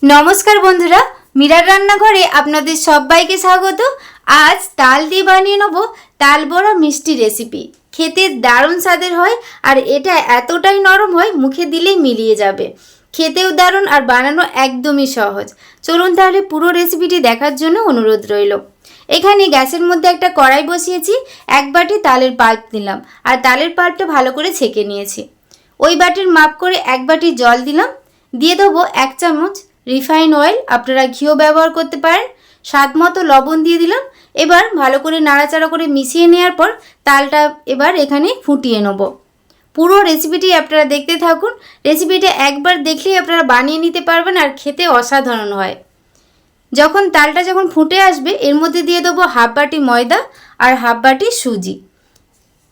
নমস্কার বন্ধুরা, মীরার রান্নাঘরে আপনাদের সবাইকে স্বাগত। আজ তাল দিয়ে বানিয়ে নেব তাল বড়া মিষ্টি রেসিপি। খেতে দারুণ স্বাদের হয় আর এটা এতটাই নরম হয় মুখে দিলেই মিলিয়ে যাবে। খেতেও দারুণ আর বানানো একদমই সহজ। চলুন তাহলে পুরো রেসিপিটি দেখার জন্য অনুরোধ রইল। এখানে গ্যাসের মধ্যে একটা কড়াই বসিয়েছি, এক বাটি তালের পাল্প দিলাম আর তালের পাল্পটা ভালো করে ছেঁকে নিয়েছি। ওই বাটির মাপ করে এক বাটি জল দিলাম, দিয়ে দেবো 1 চামচ রিফাইন অয়েল, আপনারা ঘিও ব্যবহার করতে পারেন। স্বাদ মতো লবণ দিয়ে দিলাম। এবার ভালো করে নাড়াচাড়া করে মিশিয়ে নেওয়ার পর তালটা এবার এখানে ফুটিয়ে নেব। পুরো রেসিপিটি আপনারা দেখতে থাকুন। রেসিপিটা একবার দেখলেই আপনারা বানিয়ে নিতে পারবেন আর খেতে অসাধারণ হয়। তালটা যখন ফুটে আসবে এর মধ্যে দিয়ে দেবো হাফ বাটি ময়দা আর হাফ বাটি সুজি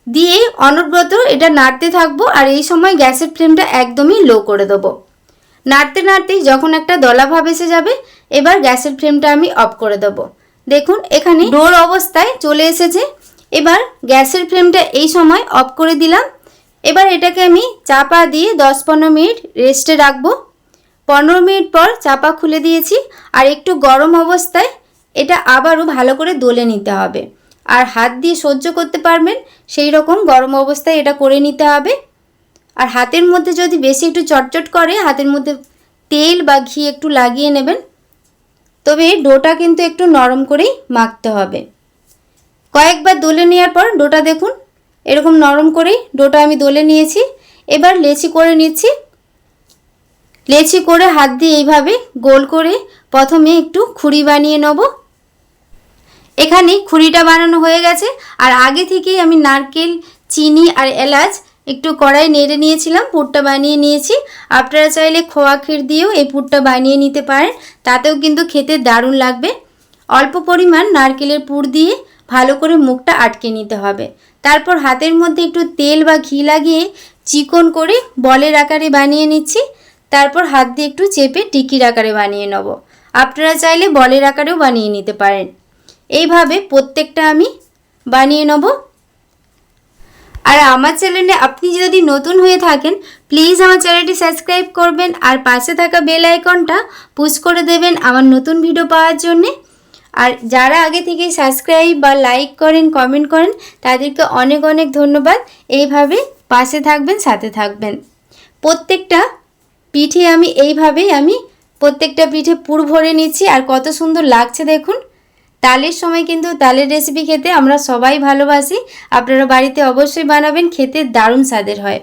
দিয়ে অনবরত এটা নাড়তে থাকবো। আর এই সময় গ্যাসের ফ্লেমটা একদমই লো করে দেবো। নাড়তে নাড়তেই যখন একটা দলা ভাব এসে যাবে এবার গ্যাসের ফ্লেমটা আমি অফ করে দেবো। দেখুন এখানে ডোর অবস্থায় চলে এসেছে। এবার গ্যাসের ফ্লেমটা এই সময় অফ করে দিলাম। এবার এটাকে আমি চাপা দিয়ে 10-15 মিনিট রেস্টে রাখবো। 15 মিনিট পর চাপা খুলে দিয়েছি আর একটু গরম অবস্থায় এটা আবারও ভালো করে দলে নিতে হবে। আর হাত দিয়ে সহ্য করতে পারবেন সেই রকম গরম অবস্থায় এটা করে নিতে হবে। আর হাতের মধ্যে যদি বেশি একটু চটচট করে হাতের মধ্যে তেল বা ঘি একটু লাগিয়ে নেবেন। তবে ডোটা কিন্তু একটু নরম করেই মাখতে হবে। কয়েকবার দলে নেওয়ার পর ডোটা দেখুন এরকম নরম করেই ডোটা আমি দলে নিয়েছি। এবার লেচি করে নিচ্ছি। লেচি করে হাত দিয়ে এইভাবে গোল করে প্রথমে একটু খুঁড়ি বানিয়ে নেব। এখানে খুঁড়িটা বানানো হয়ে গেছে। আর আগে থেকেই আমি নারকেল, চিনি আর এলাচ একটু কড়াই নেড়ে নিয়েছিলাম, পুরটা বানিয়ে নিয়েছি। আপনারা চাইলে খোয়া ক্ষীর দিয়েও এই পুরটা বানিয়ে নিতে পারেন, তাতেও কিন্তু খেতে দারুণ লাগবে। অল্প পরিমাণ নারকেলের পুর দিয়ে ভালো করে মুখটা আটকে নিতে হবে। তারপর হাতের মধ্যে একটু তেল বা ঘি লাগিয়ে চিকন করে বলের আকারে বানিয়ে নিচ্ছি। তারপর হাত দিয়ে একটু চেপে টিকির আকারে বানিয়ে নেব। আপনারা চাইলে বলের আকারেও বানিয়ে নিতে পারেন। এইভাবে প্রত্যেকটা আমি বানিয়ে নেব। আর আমার চ্যানেলে আপনি যদি নতুন হয়ে থাকেন প্লিজ আমার চ্যানেলটি সাবস্ক্রাইব করবেন আর পাশে থাকা বেল আইকনটা পুশ করে দেবেন আমার নতুন ভিডিও পাওয়ার জন্যে। আর যারা আগে থেকে সাবস্ক্রাইব বা লাইক করেন, কমেন্ট করেন তাদেরকে অনেক অনেক ধন্যবাদ। এইভাবে পাশে থাকবেন, সাথে থাকবেন। প্রত্যেকটা পিঠে আমি এইভাবেই প্রত্যেকটা পিঠে পুর ভরে নিচ্ছি। আর কত সুন্দর লাগছে দেখুন। তালের সময় কিন্তু তালের রেসিপি খেতে আমরা সবাই ভালোবাসি। আপনারা বাড়িতে অবশ্যই বানাবেন, খেতে দারুণ স্বাদের হয়।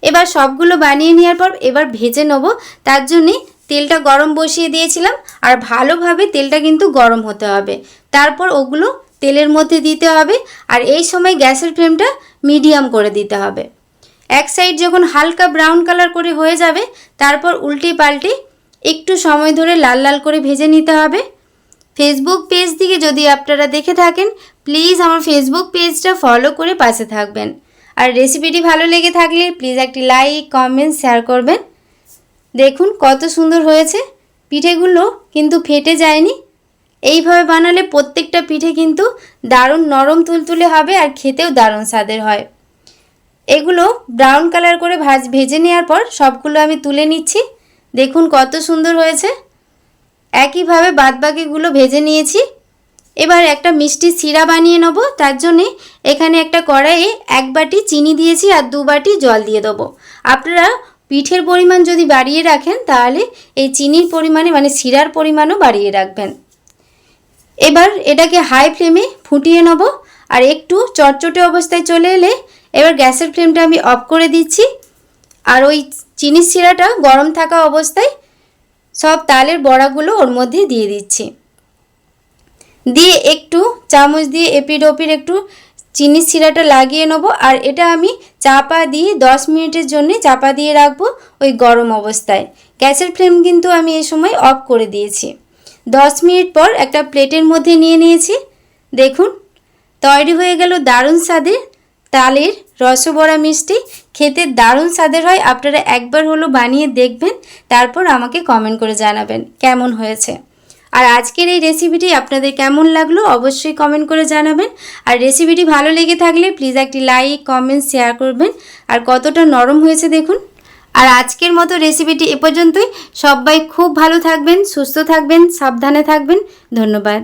এবার সবগুলো বানিয়ে নেওয়ার পর এবার ভেজে নেব। তার জন্যে তেলটা গরম বসিয়ে দিয়েছিলাম আর ভালোভাবে তেলটা কিন্তু গরম হতে হবে। তারপর ওগুলো তেলের মধ্যে দিতে হবে। আর এই সময় গ্যাসের ফ্লেমটা মিডিয়াম করে দিতে হবে। এক সাইড যখন হালকা ব্রাউন কালার করে হয়ে যাবে তারপর উল্টে পাল্টে একটু সময় ধরে লাল লাল করে ভেজে নিতে হবে। ফেসবুক পেজ থেকে যদি আপনারা দেখে থাকেন প্লিজ আমার ফেসবুক পেজটা ফলো করে পাশে থাকবেন। আর রেসিপিটি ভালো লেগে থাকলে প্লিজ একটি লাইক, কমেন্ট, শেয়ার করবেন। দেখুন কত সুন্দর হয়েছে। পিঠেগুলো কিন্তু ফেটে যায়নি। এইভাবে বানালে প্রত্যেকটা পিঠে কিন্তু দারুণ নরম তুলতুলে হবে আর খেতেও দারুণ স্বাদের হয়। এগুলো ব্রাউন কালার করে ভেজে নেওয়ার পর সবগুলো আমি তুলে নিচ্ছি। দেখুন কত সুন্দর হয়েছে। একইভাবে বাদবাকিগুলো ভেজে নিয়েছি। এবার একটা মিষ্টি সিরা বানিয়ে নেব। তার জন্যে এখানে একটা কড়াইয়ে 1 বাটি চিনি দিয়েছি আর 2 বাটি জল দিয়ে দেবো। আপনারা পিঠের পরিমাণ যদি বাড়িয়ে রাখেন তাহলে এই চিনির পরিমাণে মানে সিরার পরিমাণও বাড়িয়ে রাখবেন। এবার এটাকে হাই ফ্লেমে ফুটিয়ে নেব। আর একটু চটচটে অবস্থায় চলে এলে এবার গ্যাসের ফ্লেমটা আমি অফ করে দিচ্ছি। আর ওই চিনির সিরাটা গরম থাকা অবস্থায় সব তালের বড়াগুলো ওর মধ্যে দিয়ে দিচ্ছি। দিয়ে একটু চামচ দিয়ে এপিড ওপিড একটু চিনির সিরাটা লাগিয়ে নেবো। আর এটা আমি চাপা দিয়ে 10 মিনিটের জন্য চাপা দিয়ে রাখবো ওই গরম অবস্থায়। গ্যাসের ফ্লেম কিন্তু আমি এই সময় অফ করে দিয়েছি। 10 মিনিট পর একটা প্লেটের মধ্যে নিয়ে নিয়েছি। দেখুন তৈরি হয়ে গেল দারুণ স্বাদের তালের রসবড়া মিষ্টি। খেতে দারুণ স্বাদের হয়। আপনারা একবার হলো বানিয়ে দেখবেন, তারপর আমাকে কমেন্ট করে জানাবেন কেমন হয়েছে। আর আজকের এই রেসিপিটি আপনাদের কেমন লাগলো অবশ্যই কমেন্ট করে জানাবেন। আর রেসিপিটি ভালো লেগে থাকলে প্লিজ একটি লাইক, কমেন্ট, শেয়ার করবেন। আর কতটা নরম হয়েছে দেখুন। আর আজকের মতো রেসিপিটি এ পর্যন্তই। সবাই খুব ভালো থাকবেন, সুস্থ থাকবেন, সাবধানে থাকবেন। ধন্যবাদ।